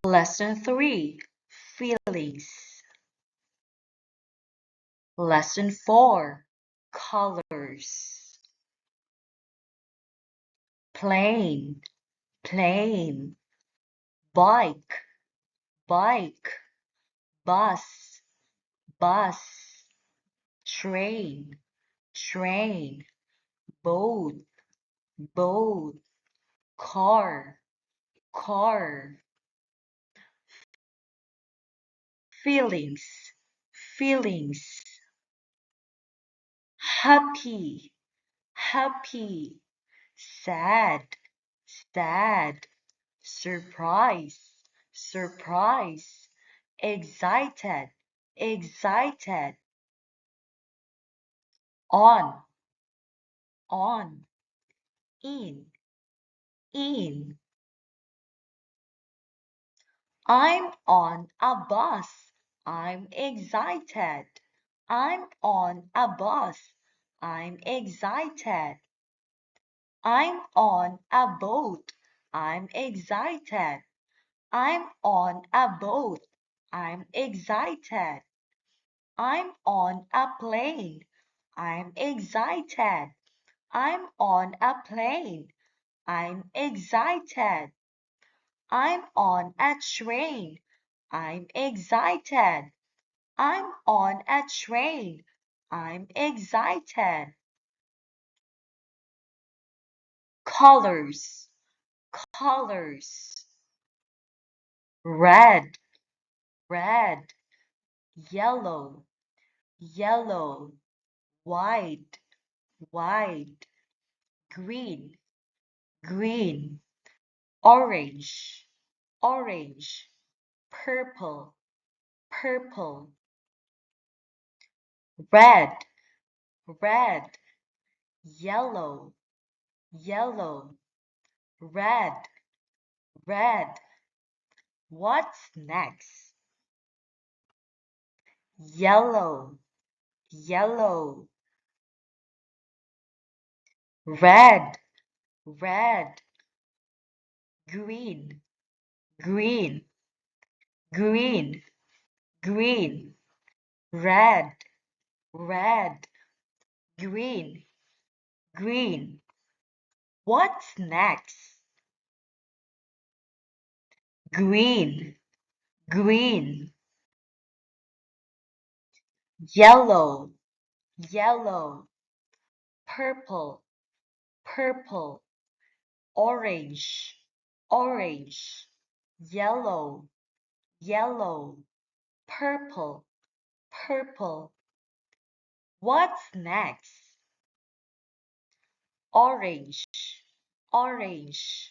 Lesson 3. Feelings. Lesson 4. Colors. Plane, plane. Bike, bike. Bus, bus. Train, train. Boat, boat. Car, car. Feelings, feelings. Happy, happy. Sad, sad. Surprise, surprise. Excited, excited. On, on. In, in. I'm on a bus. I'm excited. I'm on a bus. I'm excited. I'm on a boat. I'm excited. I'm on a boat. I'm excited. I'm on a plane. I'm excited. I'm on a plane. I'm excited. I'm on a train. I'm excited. I'm on a train. I'm excited. Colors, colors. Red, red. Yellow, yellow. White, white. Green, green. Orange, orange. Purple, purple. Red, red. Yellow, yellow. Red, red. What's next? Yellow, yellow. Red, red. Green, green. Green, green. Red, red. Green, green. What's next? Green, green. Yellow, yellow. Purple, purple. Orange, orange. Yellow, yellow. Purple, purple. What's next? Orange, orange.